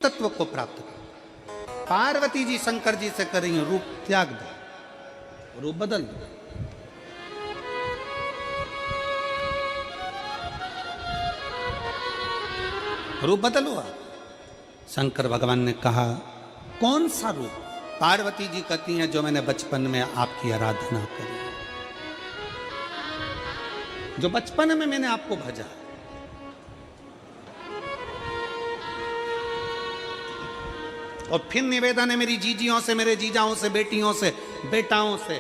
तत्व को प्राप्त करो। पार्वती जी शंकर जी से करेंगे रूप त्याग दो, रूप बदल दो। रूप बदलो। शंकर भगवान ने कहा कौन सा रूप? पार्वती जी कहती हैं जो मैंने बचपन में आपकी आराधना करी, जो बचपन में मैंने आपको भजा। और फिर निवेदन है मेरी जीजियों से, मेरे जीजाओं से, बेटियों से, बेटाओं से,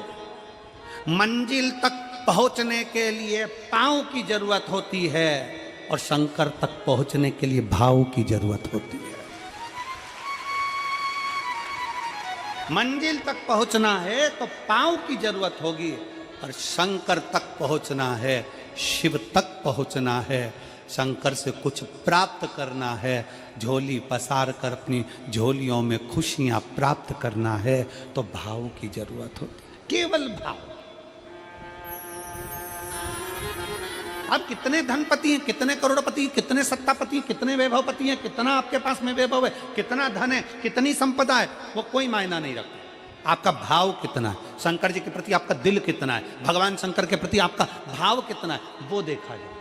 मंजिल तक पहुंचने के लिए पांव की जरूरत होती है और शंकर तक पहुंचने के लिए भाव की जरूरत होती है। मंजिल तक पहुंचना है तो पांव की जरूरत होगी, और शंकर तक पहुंचना है, शिव तक पहुंचना है, शंकर से कुछ प्राप्त करना है, झोली पसार कर अपनी झोलियों में खुशियां प्राप्त करना है, तो भाव की जरूरत होती है, केवल भाव। अब कितने धनपति हैं, कितने करोड़पति, कितने सत्तापति, कितने वैभवपति हैं, कितना आपके पास में वैभव है, कितना धन है, कितनी संपदा है, वो कोई मायना नहीं रखता। आपका भाव कितना है, शंकर जी के प्रति आपका दिल कितना है, भगवान शंकर के प्रति आपका भाव कितना है, वो देखा जाए।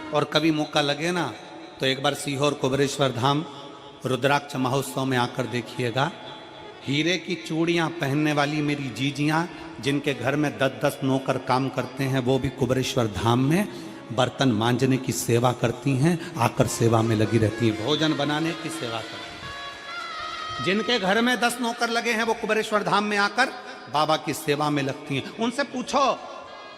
और कभी मौका लगे ना तो एक बार सीहोर कुबेरेश्वर धाम रुद्राक्ष महोत्सव में आकर देखिएगा। हीरे की चूड़ियां पहनने वाली मेरी जीजियां, जिनके घर में 10-10 नौकर काम करते हैं, वो भी कुबेरेश्वर धाम में बर्तन मांजने की सेवा करती हैं, आकर सेवा में लगी रहती हैं, भोजन बनाने की सेवा करती हैं। जिनके घर में 10 नौकर लगे हैं वो कुबेरेश्वर धाम में आकर बाबा की सेवा में लगती हैं। उनसे पूछो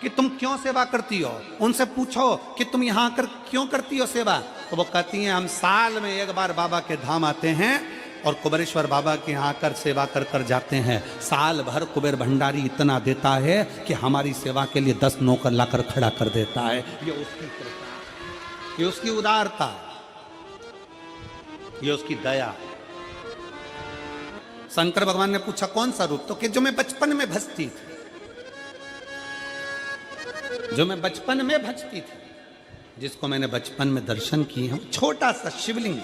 कि तुम क्यों सेवा करती हो, उनसे पूछो कि तुम यहाँ आकर क्यों करती हो सेवा, तो वो कहती हैं हम साल में एक बार बाबा के धाम आते हैं और कुबेरेश्वर बाबा के यहाँ आकर सेवा कर कर जाते हैं। साल भर कुबेर भंडारी इतना देता है कि हमारी सेवा के लिए 10 नौकर लाकर खड़ा कर देता है। ये उसकी कृपा, ये उसकी उदारता, ये उसकी दया। शंकर भगवान ने पूछा कौन सा रूप? तो कि जो मैं बचपन में भजती थी, जो मैं बचपन में भजती थी, जिसको मैंने बचपन में दर्शन किए हैं, छोटा सा शिवलिंग,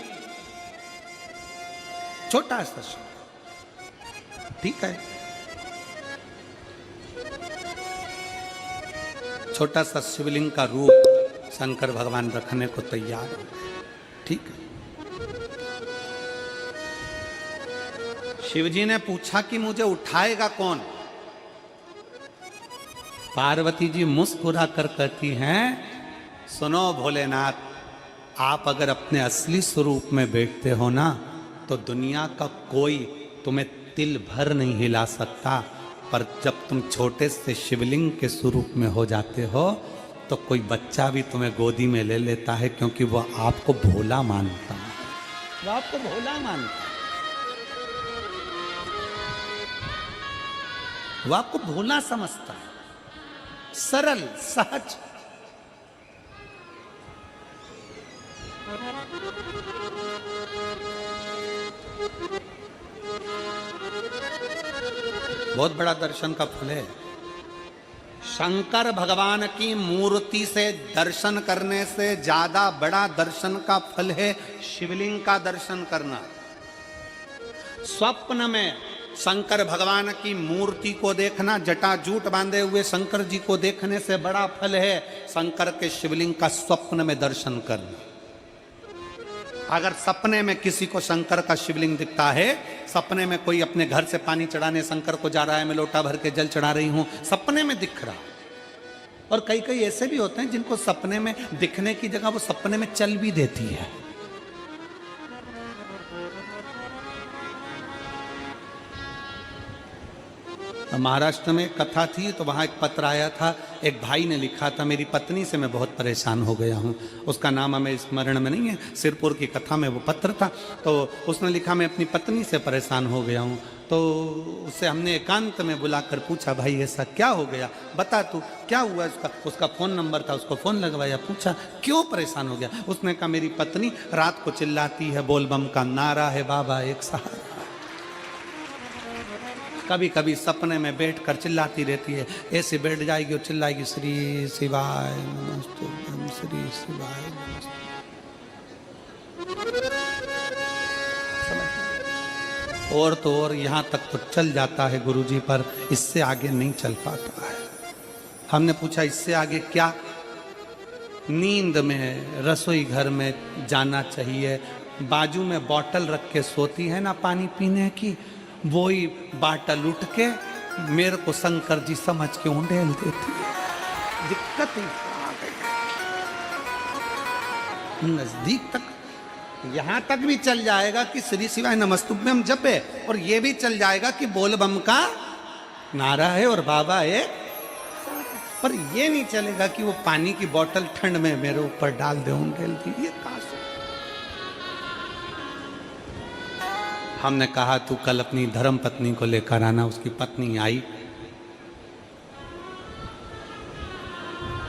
छोटा सा शिवलिंग, ठीक है, छोटा सा शिवलिंग का रूप शंकर भगवान रखने को तैयार है, ठीक है। शिवजी ने पूछा कि मुझे उठाएगा कौन? पार्वती जी मुस्कुरा कर कहती हैं सुनो भोलेनाथ, आप अगर अपने असली स्वरूप में बैठते हो ना तो दुनिया का कोई तुम्हें तिल भर नहीं हिला सकता, पर जब तुम छोटे से शिवलिंग के स्वरूप में हो जाते हो तो कोई बच्चा भी तुम्हें गोदी में ले लेता है, क्योंकि वह आपको भोला मानता है, वह आपको भोला मानता है, वह आपको भोला समझता है, सरल सहज। बहुत बड़ा दर्शन का फल है। शंकर भगवान की मूर्ति से दर्शन करने से ज्यादा बड़ा दर्शन का फल है शिवलिंग का दर्शन करना। स्वप्न में शंकर भगवान की मूर्ति को देखना, जटाजूट बांधे हुए शंकर जी को देखने से बड़ा फल है शंकर के शिवलिंग का स्वप्न में दर्शन करना। अगर सपने में किसी को शंकर का शिवलिंग दिखता है, सपने में कोई अपने घर से पानी चढ़ाने शंकर को जा रहा है, मैं लोटा भर के जल चढ़ा रही हूं, सपने में दिख रहा। और कई कई ऐसे भी होते हैं जिनको सपने में दिखने की जगह वो सपने में चल भी देती है। महाराष्ट्र में कथा थी तो वहाँ एक पत्र आया था, एक भाई ने लिखा था मेरी पत्नी से मैं बहुत परेशान हो गया हूँ, उसका नाम हमें स्मरण में नहीं है, सिरपुर की कथा में वो पत्र था। तो उसने लिखा मैं अपनी पत्नी से परेशान हो गया हूँ। तो उससे हमने एकांत में बुलाकर पूछा भाई ऐसा क्या हो गया, बता तू क्या हुआ। उसका फ़ोन नंबर था, उसको फ़ोन लगवाया, पूछा क्यों परेशान हो गया। उसने कहा मेरी पत्नी रात को चिल्लाती है, बोल बम का नारा है बाबा एक सहारा। कभी कभी सपने में बैठ कर चिल्लाती रहती है, ऐसे बैठ जाएगी और चिल्लाएगी श्री शिवाय नमस्तुभ्यं, श्री शिवाय नमस्तुभ्यं। और तो और यहाँ तक तो चल जाता है गुरुजी, पर इससे आगे नहीं चल पाता है। हमने पूछा इससे आगे क्या? नींद में रसोई घर में जाना चाहिए, बाजू में बोतल रख के सोती है ना पानी पीने की, वही बाटल उठ के मेरे को शंकर जी समझ के उंडेल देती है। दिक्कत ही आ गई। नजदीक तक यहां तक भी चल जाएगा कि श्री शिवाय नमस्तुभ्यं जप है, और ये भी चल जाएगा कि बोल बम का नारा है और बाबा है, पर ये नहीं चलेगा कि वो पानी की बोतल ठंड में मेरे ऊपर डाल दे उंडेल दी। ये कहां से? हमने कहा तू कल अपनी धर्म पत्नी को लेकर आना। उसकी पत्नी आई,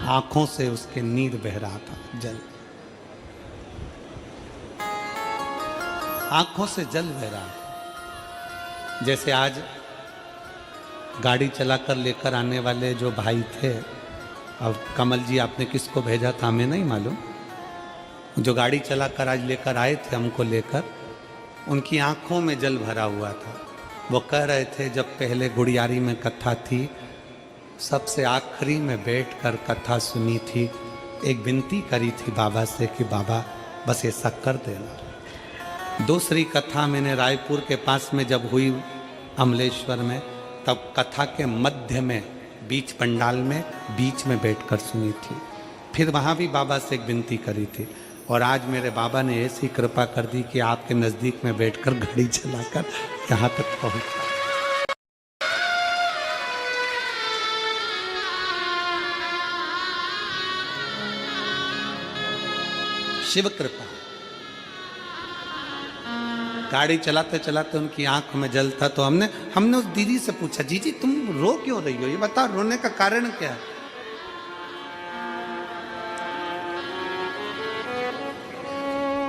आंखों से उसके नीर बह रहा था, जल, आंखों से जल बह रहा था। जैसे आज गाड़ी चलाकर लेकर आने वाले जो भाई थे, अब कमल जी आपने किसको भेजा था हमें नहीं मालूम, जो गाड़ी चलाकर आज लेकर आए थे हमको लेकर, उनकी आंखों में जल भरा हुआ था। वो कह रहे थे जब पहले गुड़ियारी में कथा थी, सबसे आखिरी में बैठकर कथा सुनी थी, एक विनती करी थी बाबा से कि बाबा बस ऐसा कर देना। दूसरी कथा मैंने रायपुर के पास में जब हुई अमलेश्वर में, तब कथा के मध्य में बीच पंडाल में बीच में बैठकर सुनी थी। फिर वहाँ भी बाबा से एक विनती करी थी, और आज मेरे बाबा ने ऐसी कृपा कर दी कि आपके नज़दीक में बैठकर गाड़ी चलाकर यहाँ तक पहुँचा। शिव कृपा। गाड़ी चलाते चलाते उनकी आंख में जल था, तो हमने उस दीदी से पूछा, जी जी तुम रो क्यों रही हो, ये बताओ रोने का कारण क्या है?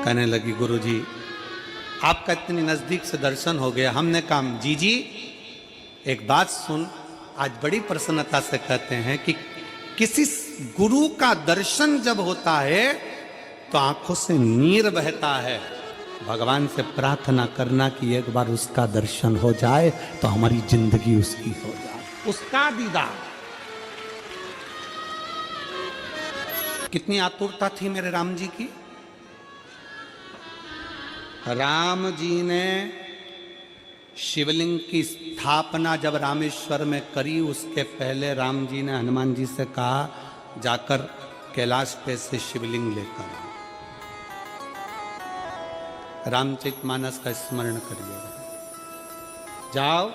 कहने लगी गुरुजी आपका इतनी नजदीक से दर्शन हो गया। हमने कहा जी जी एक बात सुन, आज बड़ी प्रसन्नता से कहते हैं कि किसी गुरु का दर्शन जब होता है तो आंखों से नीर बहता है। भगवान से प्रार्थना करना कि एक बार उसका दर्शन हो जाए तो हमारी जिंदगी उसकी हो जाए, उसका दीदार। कितनी आतुरता थी मेरे राम जी की। राम जी ने शिवलिंग की स्थापना जब रामेश्वर में करी, उसके पहले राम जी ने हनुमान जी से कहा जाकर कैलाश पे से शिवलिंग लेकर आओ। रामचरितमानस का स्मरण करिएगा, जाओ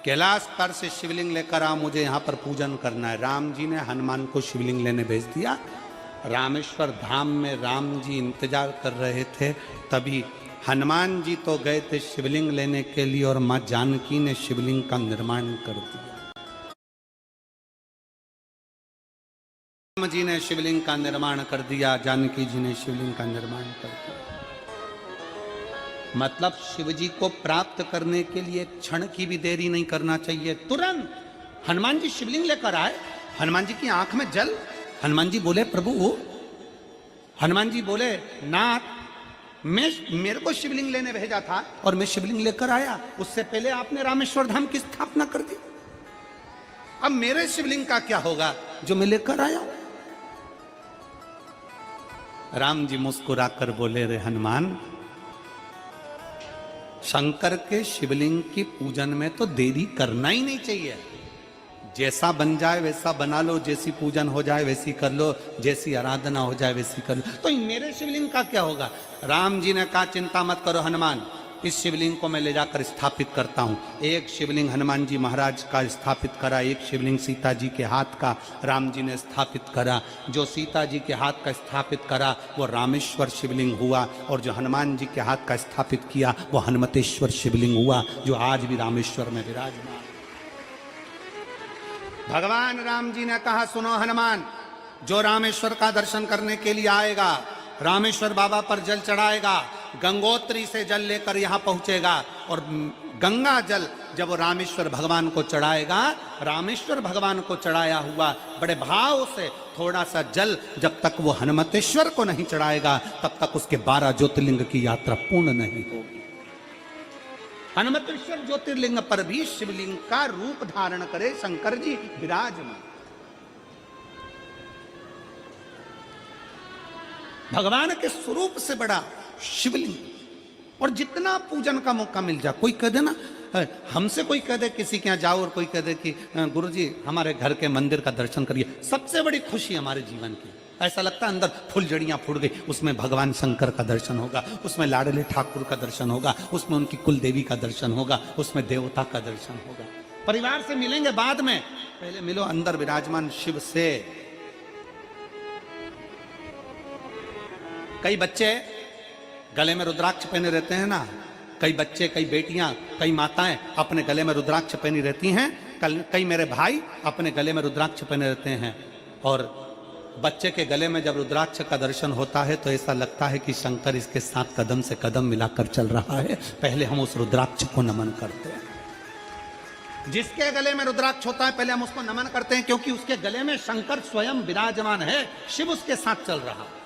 कैलाश पर से शिवलिंग लेकर आओ, मुझे यहाँ पर पूजन करना है। राम जी ने हनुमान को शिवलिंग लेने भेज दिया। रामेश्वर धाम में राम जी इंतजार कर रहे थे, तभी हनुमान जी तो गए थे शिवलिंग लेने के लिए, और माँ जानकी ने शिवलिंग का निर्माण कर दिया। राम जी ने शिवलिंग का निर्माण कर दिया, जानकी जी ने शिवलिंग का निर्माण कर दिया। मतलब शिवजी को प्राप्त करने के लिए क्षण की भी देरी नहीं करना चाहिए। तुरंत हनुमान जी शिवलिंग लेकर आए, हनुमान जी की आंख में जल। हनुमान जी बोले प्रभु, हनुमान जी बोले नाथ मेरे को शिवलिंग लेने भेजा था और मैं शिवलिंग लेकर आया, उससे पहले आपने रामेश्वर धाम की स्थापना कर दी। अब मेरे शिवलिंग का क्या होगा जो मैं लेकर आया? राम जी मुस्कुराकर बोले रे हनुमान, शंकर के शिवलिंग की पूजन में तो देरी करना ही नहीं चाहिए। जैसा बन जाए वैसा बना लो, जैसी पूजन हो जाए वैसी कर लो, जैसी आराधना हो जाए वैसी कर लो। तो मेरे शिवलिंग का क्या होगा? राम जी ने कहा चिंता मत करो हनुमान, इस शिवलिंग को मैं ले जाकर स्थापित करता हूँ। एक शिवलिंग हनुमान जी महाराज का स्थापित करा, एक शिवलिंग सीता जी के हाथ का राम जी ने स्थापित करा। जो सीता जी के हाथ का स्थापित करा वो रामेश्वर शिवलिंग हुआ, और जो हनुमान जी के हाथ का स्थापित किया वो हनुमतेश्वर शिवलिंग हुआ, जो आज भी रामेश्वर में विराजमान। भगवान राम जी ने कहा सुनो हनुमान, जो रामेश्वर का दर्शन करने के लिए आएगा, रामेश्वर बाबा पर जल चढ़ाएगा, गंगोत्री से जल लेकर यहाँ पहुँचेगा, और गंगा जल जब वो रामेश्वर भगवान को चढ़ाएगा, रामेश्वर भगवान को चढ़ाया हुआ बड़े भाव से थोड़ा सा जल जब तक वो हनुमतेश्वर को नहीं चढ़ाएगा, तब तक उसके 12 ज्योतिर्लिंग की यात्रा पूर्ण नहीं होगी। हनुमतेश्वर ज्योतिर्लिंग पर भी शिवलिंग का रूप धारण करे शंकर जी विराजमान। भगवान के स्वरूप से बड़ा शिवलिंग, और जितना पूजन का मौका मिल जाए, कोई कह दे ना, हमसे कोई कह दे किसी के यहाँ जाओ और कोई कह दे कि गुरुजी हमारे घर के मंदिर का दर्शन करिए, सबसे बड़ी खुशी हमारे जीवन की। ऐसा लगता है अंदर फुलझड़ियां फूट गई, उसमें भगवान शंकर का दर्शन होगा, उसमें लाडले ठाकुर का दर्शन होगा, उसमें उनकी कुल देवी का दर्शन होगा, उसमें देवता का दर्शन होगा। परिवार से मिलेंगे बाद में, पहले मिलो अंदर विराजमान शिव से। कई बच्चे गले में रुद्राक्ष पहने रहते हैं ना, कई बच्चे, कई बेटियां, कई माताएं अपने गले में रुद्राक्ष पहनी रहती हैं, कई मेरे भाई अपने गले में रुद्राक्ष पहने रहते हैं। और बच्चे के गले में जब रुद्राक्ष का दर्शन होता है तो ऐसा लगता है कि शंकर इसके साथ कदम से कदम मिलाकर चल रहा है। पहले हम उस रुद्राक्ष को नमन करते हैं। जिसके गले में रुद्राक्ष होता है पहले हम उसको नमन करते हैं, क्योंकि उसके गले में शंकर स्वयं विराजमान है, शिव उसके साथ चल रहा है।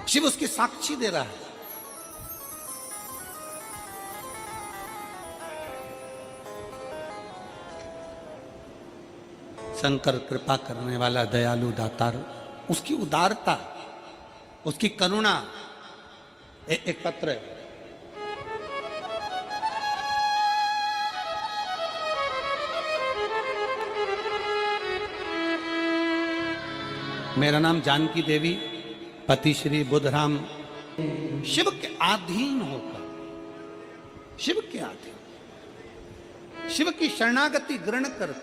शिव उसकी साक्षी दे रहा है। शंकर कृपा करने वाला, दयालु, दातार, उसकी उदारता, उसकी करुणा। एक पत्र है, मेरा नाम जानकी देवी, पति श्री बुद्धराम, शिव के अधीन होकर, शिव के अधीन, शिव की शरणागति ग्रहण कर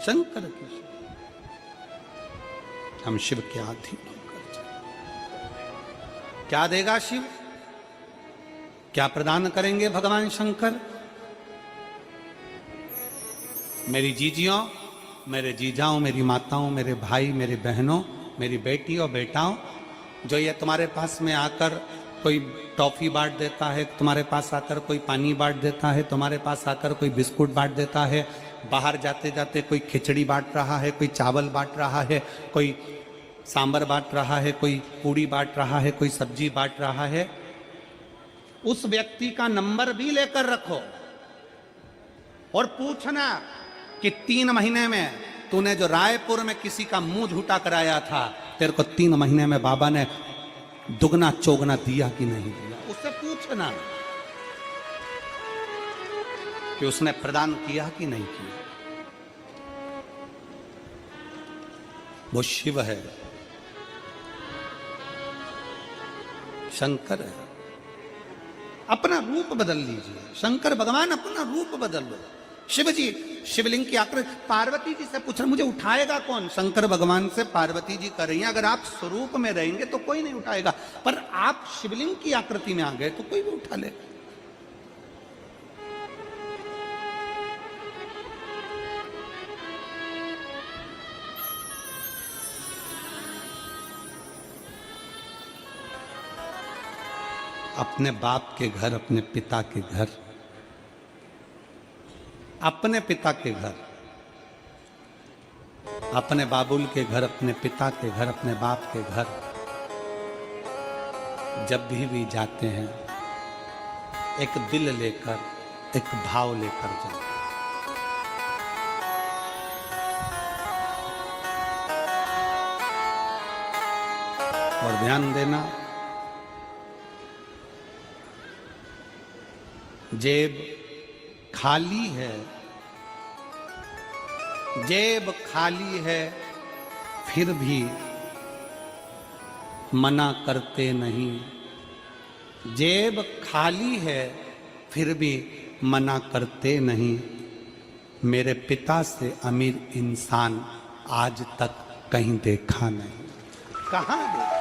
शंकर की, हम शिव के अधीन होकर क्या देगा शिव, क्या प्रदान करेंगे भगवान शंकर? मेरी जीजियों, मेरे जीजाओं, मेरी माताओं, मेरे भाई, मेरी बहनों, मेरी बेटी और बेटाओं, जो ये तुम्हारे पास में आकर कोई टॉफी बांट देता है, तुम्हारे पास आकर कोई पानी बांट देता है, तुम्हारे पास आकर कोई बिस्कुट बांट देता है, बाहर जाते जाते कोई खिचड़ी बांट रहा है, कोई चावल बांट रहा है, कोई सांबर बांट रहा है, कोई पूड़ी बांट रहा है, कोई सब्जी बांट रहा है, उस व्यक्ति का नंबर भी लेकर रखो और पूछना कि 3 महीने में तूने जो रायपुर में किसी का मुंह झूठा कराया था, तेरे को 3 महीने में बाबा ने दुगना चौगना दिया कि नहीं दिया। उससे पूछना कि उसने प्रदान किया कि नहीं किया। वो शिव है, शंकर है। अपना रूप बदल लीजिए, शंकर भगवान अपना रूप बदल लो। शिव जी शिवलिंग की आकृति, पार्वती जी से पूछ रहे मुझे उठाएगा कौन? शंकर भगवान से पार्वती जी कर रही हैं, अगर आप स्वरूप में रहेंगे तो कोई नहीं उठाएगा, पर आप शिवलिंग की आकृति में आ गए तो कोई भी उठा ले। अपने बाप के घर, अपने पिता के घर, अपने पिता के घर, अपने बाबुल के घर, अपने पिता के घर, अपने बाप के घर जब भी जाते हैं, एक दिल लेकर, एक भाव लेकर जाते हैं। और ध्यान देना, जेब खाली है, जेब खाली है, फिर भी मना करते नहीं। जेब खाली है, फिर भी मना करते नहीं। मेरे पिता से अमीर इंसान आज तक कहीं देखा नहीं। कहाँ देखा?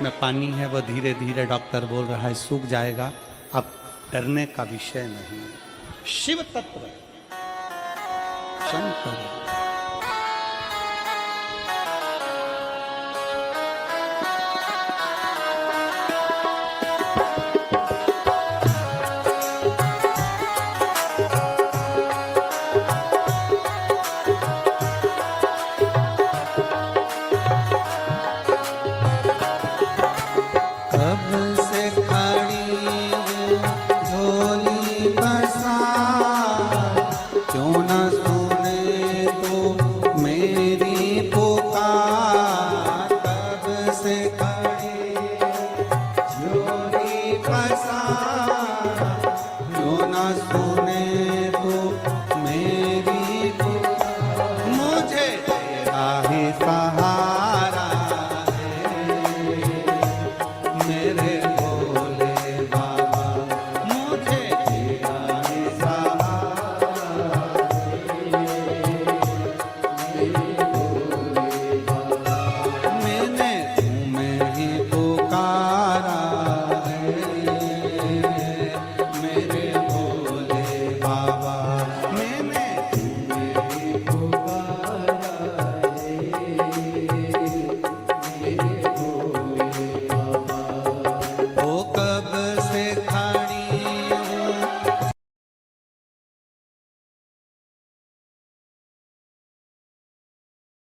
में पानी है, वो धीरे धीरे डॉक्टर बोल रहा है सूख जाएगा, अब डरने का विषय नहीं। शिव तत्व शंकर। से